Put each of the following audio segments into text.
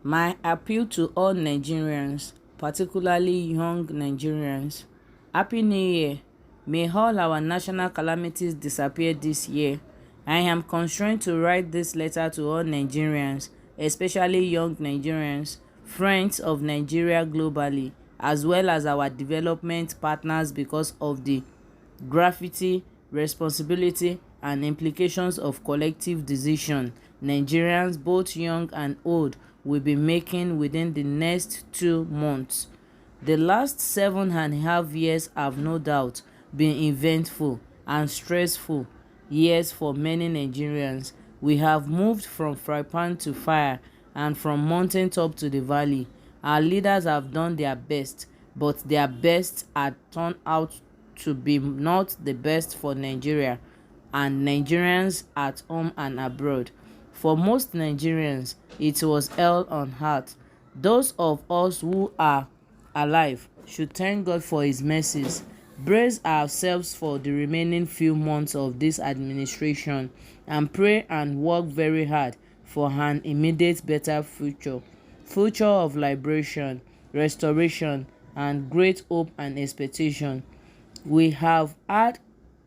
My appeal to all Nigerians, particularly young Nigerians: Happy New Year! May all our national calamities disappear this year. I am constrained to write this letter to all Nigerians, especially young Nigerians, friends of Nigeria globally, as well as our development partners, because of the gravity, responsibility, and implications of collective decision Nigerians, both young and old, will be making within the next 2 months. The last 7.5 years have no doubt been eventful and stressful years for many Nigerians. We have moved from fry pan to fire and from mountain top to the valley. Our leaders have done their best, but their best had turned out to be not the best for Nigeria and Nigerians at home and abroad. For most Nigerians, it was hell on earth. Those of us who are alive should thank God for his mercies, brace ourselves for the remaining few months of this administration, and pray and work very hard for an immediate better future of liberation, restoration, and great hope and expectation. We have had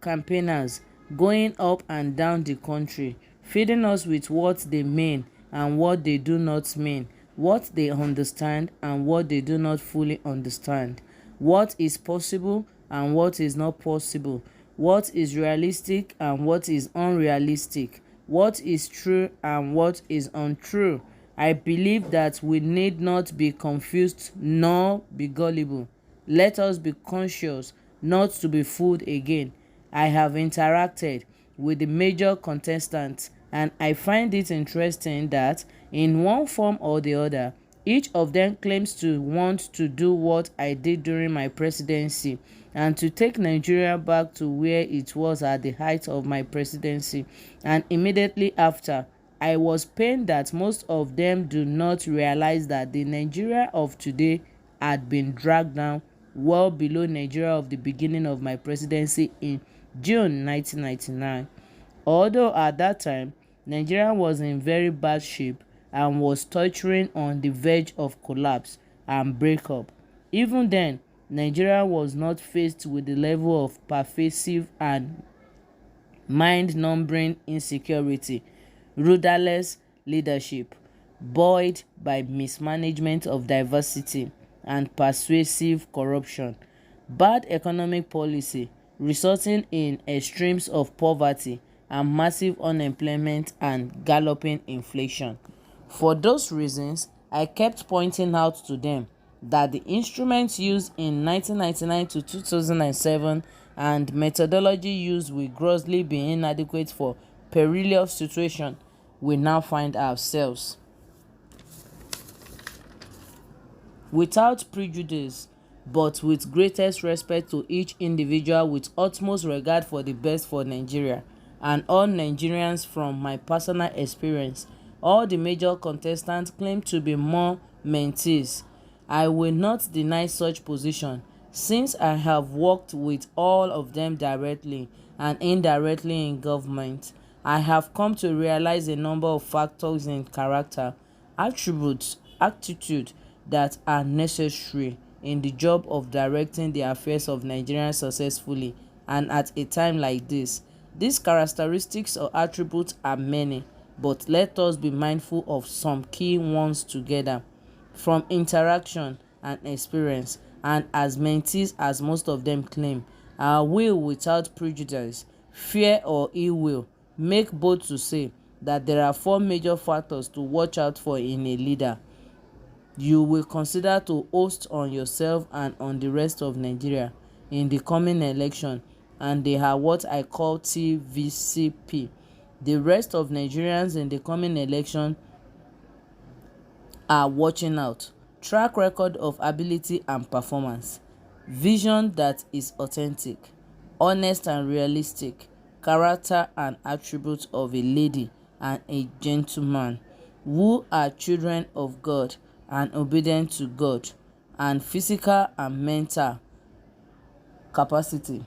campaigners going up and down the country, feeding us with what they mean and what they do not mean, what they understand and what they do not fully understand, what is possible and what is not possible, what is realistic and what is unrealistic, what is true and what is untrue. I believe that we need not be confused nor be gullible. Let us be conscious not to be fooled again. I have interacted with the major contestants, and I find it interesting that, in one form or the other, each of them claims to want to do what I did during my presidency and to take Nigeria back to where it was at the height of my presidency and immediately after. I was pained that most of them do not realize that the Nigeria of today had been dragged down well below Nigeria of the beginning of my presidency in June 1999. Although at that time, Nigeria was in very bad shape and was tottering on the verge of collapse and breakup. Even then, Nigeria was not faced with the level of pervasive and mind-numbing insecurity, rudderless leadership, buoyed by mismanagement of diversity and pervasive corruption, bad economic policy resulting in extremes of poverty and massive unemployment and galloping inflation. For those reasons, I kept pointing out to them that the instruments used in 1999 to 2007 and methodology used will grossly be inadequate for perilous situation we now find ourselves. Without prejudice, but with greatest respect to each individual, with utmost regard for the best for Nigeria and all Nigerians. From my personal experience, all the major contestants claim to be more mentees. I will not deny such position, since I have worked with all of them directly and indirectly in government. I have come to realize a number of factors in character, attributes, attitude that are necessary in the job of directing the affairs of Nigeria successfully and at a time like this. These characteristics or attributes are many, but let us be mindful of some key ones together. From interaction and experience, and as mentees as most of them claim, our will without prejudice, fear or ill will, make bold to say that there are 4 major factors to watch out for in a leader you will consider to host on yourself and on the rest of Nigeria in the coming election, and they are what I call TVCP. The rest of Nigerians in the coming election are watching out: track record of ability and performance, vision that is authentic, honest and realistic, character and attributes of a lady and a gentleman who are children of God and obedient to God, and physical and mental capacity,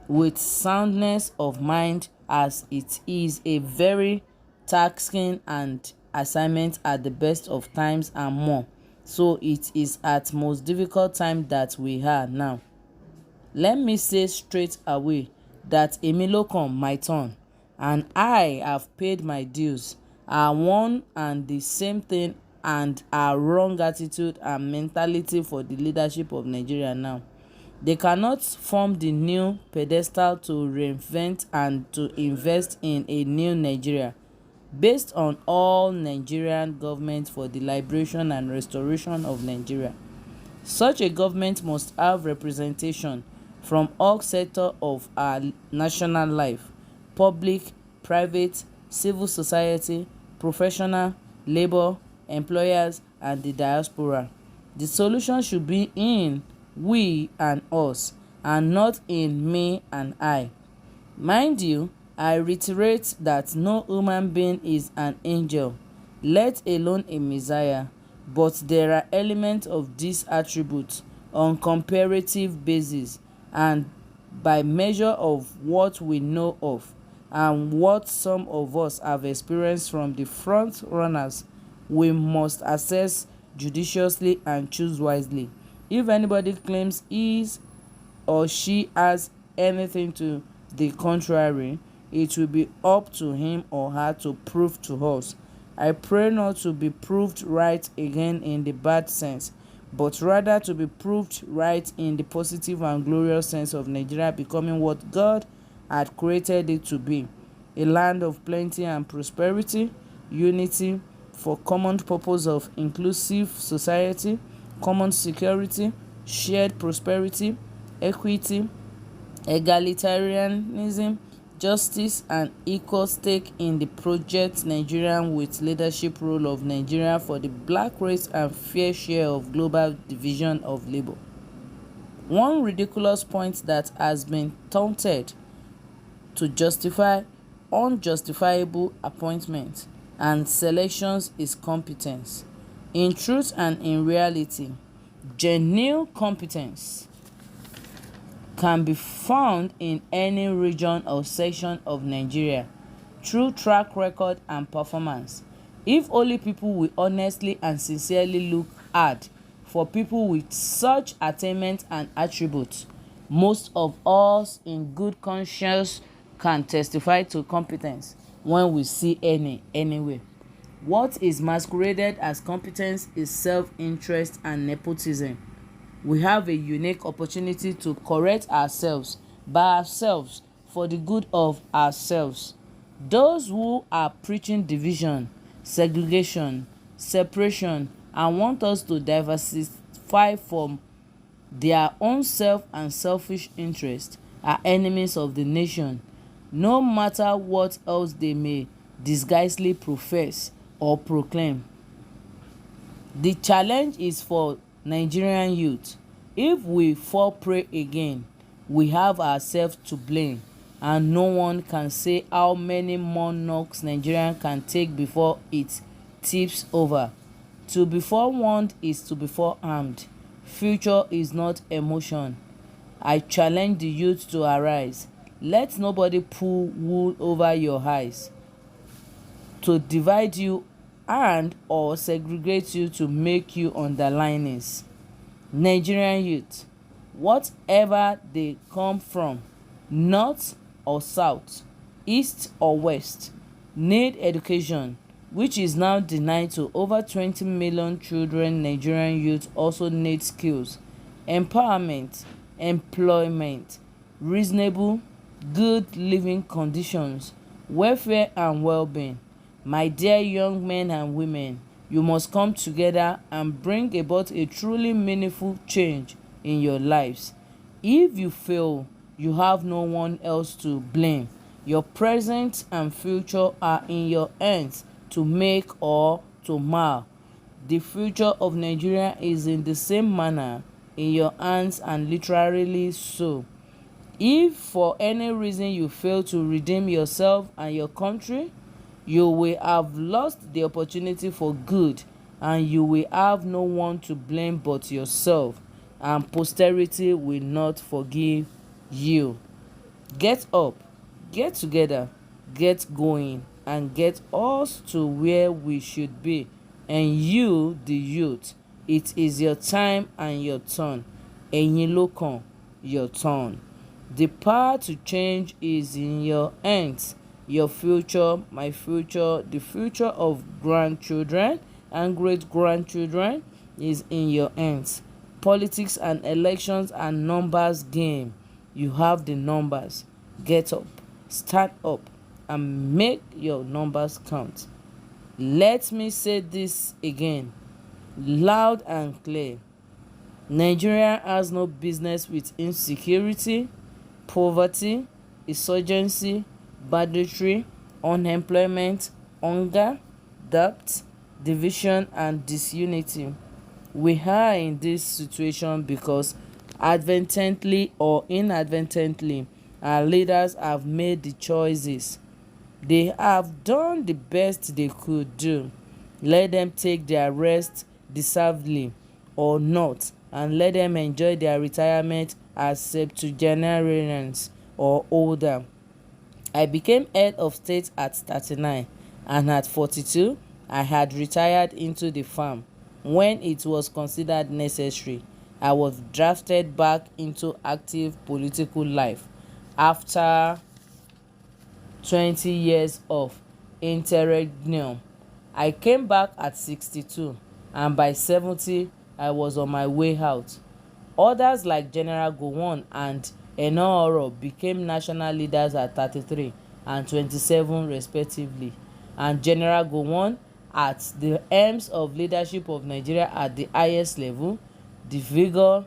with soundness of mind, as it is a very taxing and assignment at the best of times and more. So it is at most difficult time that we are now. Let me say straight away that Emilokun, my turn, and I have paid my dues, are one and the same thing and are wrong attitude and mentality for the leadership of Nigeria now. They cannot form the new pedestal to reinvent and to invest in a new Nigeria based on all Nigerian government for the liberation and restoration of Nigeria. Such a government must have representation from all sectors of our national life: public, private, civil society, professional, labor, employers, and the diaspora. The solution should be in we and us, and not in me and I. Mind you, I reiterate that no human being is an angel, let alone a Messiah, but there are elements of these attributes on comparative basis and by measure of what we know of and what some of us have experienced from the front runners, we must assess judiciously and choose wisely. If anybody claims he or she has anything to the contrary, it will be up to him or her to prove to us. I pray not to be proved right again in the bad sense, but rather to be proved right in the positive and glorious sense of Nigeria becoming what God had created it to be: a land of plenty and prosperity, unity for common purpose of inclusive society, common security, shared prosperity, equity, egalitarianism, justice, and equal stake in the project Nigeria with leadership role of Nigeria for the black race and fair share of global division of labor. One ridiculous point that has been taunted to justify unjustifiable appointments and selections is competence. In truth and in reality, genuine competence can be found in any region or section of Nigeria through track record and performance. If only people will honestly and sincerely look hard for people with such attainments and attributes, most of us in good conscience can testify to competence when we see any anywhere. What is masqueraded as competence is self-interest and nepotism. We have a unique opportunity to correct ourselves by ourselves for the good of ourselves. Those who are preaching division, segregation, separation, and want us to diversify from their own self and selfish interest are enemies of the nation, no matter what else they may disguisedly profess or proclaim. The challenge is for Nigerian youth. If we fall prey again, we have ourselves to blame, and no one can say how many more knocks Nigeria can take before it tips over. To be forewarned is to be forearmed. Future is not emotion. I challenge the youth to arise. Let nobody pull wool over your eyes to divide you and or segregate you to make you underlinings. Nigerian youth, whatever they come from, north or south, east or west, need education, which is now denied to over 20 million children. Nigerian youth also need skills, empowerment, employment, reasonable, good living conditions, welfare and well-being. My dear young men and women, you must come together and bring about a truly meaningful change in your lives. If you fail, you have no one else to blame. Your present and future are in your hands to make or to mar. The future of Nigeria is in the same manner in your hands, and literally so. If for any reason you fail to redeem yourself and your country, you will have lost the opportunity for good, and you will have no one to blame but yourself, and posterity will not forgive you. Get up, get together, get going. and get us to where we should be. And you, the youth, it is your time and your turn. Ẹ̀yin ló kàn, your turn. The power to change is in your hands. Your future, my future, the future of grandchildren and great-grandchildren is in your hands. Politics and elections are numbers game. You have the numbers. Get up, stand up, and make your numbers count. Let me say this again, loud and clear. Nigeria has no business with insecurity, poverty, insurgency, banditry, unemployment, hunger, debt, division, and disunity. We are in this situation because advertently or inadvertently our leaders have made the choices. They have done the best they could do. Let them take their rest deservedly or not, and let them enjoy their retirement as septuagenarians or older. I became head of state at 39, and at 42 I had retired into the farm. When it was considered necessary, I was drafted back into active political life after 20 years of interregnum. I came back at 62, and by 70 I was on my way out. Others like General Gowon and Enooro became national leaders at 33 and 27 respectively, and General Gowon at the helms of leadership of Nigeria at the highest level. The vigor,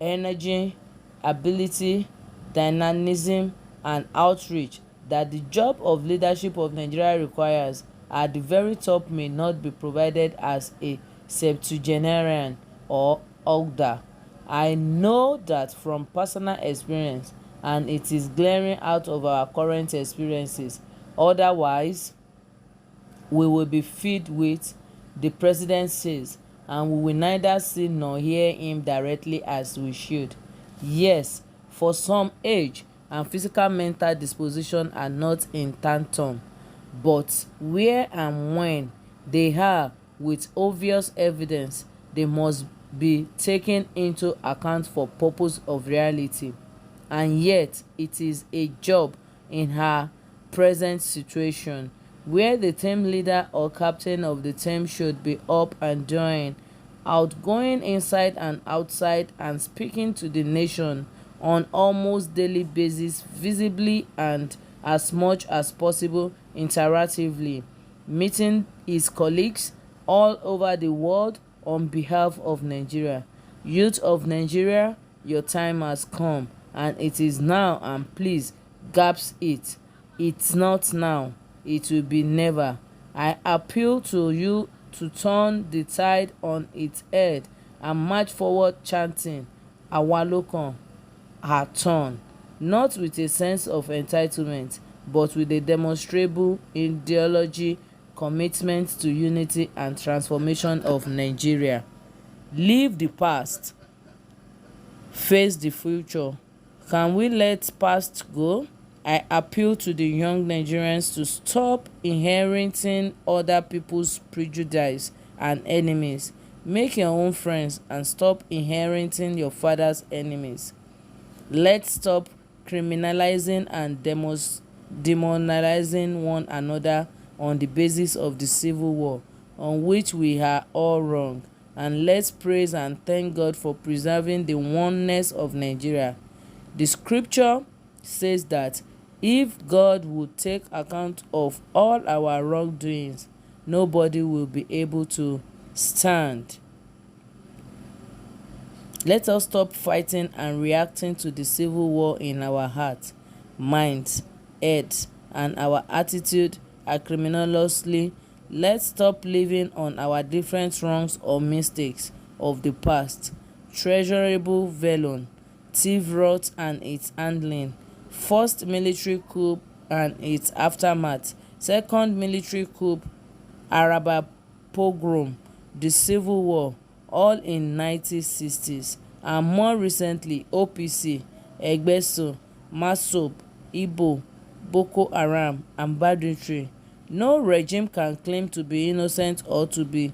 energy, ability, dynamism, and outreach that the job of leadership of Nigeria requires at the very top may not be provided as a septuagenarian or older. I know that from personal experience, and it is glaring out of our current experiences. Otherwise, we will be filled with, the president says, and we will neither see nor hear him directly as we should. Yes, for some, age and physical mental disposition are not in tandem, but where and when they are, with obvious evidence, they must be taken into account for purpose of reality. And yet it is a job in her present situation where the team leader or captain of the team should be up and doing, outgoing inside and outside, and speaking to the nation on almost daily basis, visibly and as much as possible interactively, meeting his colleagues all over the world on behalf of Nigeria. Youth of Nigeria, your time has come, and it is now, and please grasp it. It's not now, it will be never. I appeal to you to turn the tide on its head and march forward chanting, "Àwa ló kàn," her turn, not with a sense of entitlement, but with a demonstrable ideology, commitment to unity and transformation of Nigeria. Leave the past, face the future. Can we let past go? I appeal to the young Nigerians to stop inheriting other people's prejudice and enemies. Make your own friends and stop inheriting your father's enemies. Let's stop criminalizing and demonizing one another on the basis of the civil war, on which we are all wrong, and let's praise and thank God for preserving the oneness of Nigeria. The scripture says that if God would take account of all our wrongdoings, nobody will be able to stand. Let us stop fighting and reacting to the civil war in our hearts, minds, heads, and our attitude acriminously. Let's stop living on our different wrongs or mistakes of the past. Treasurable Vellon, Thief Rot and its handling, first military coup and its aftermath, second military coup, Araba pogrom, the Civil War, all in 1960s, and more recently OPC, Egbesu, Masob, Igbo, Boko Haram, and banditry. No regime can claim to be innocent or to be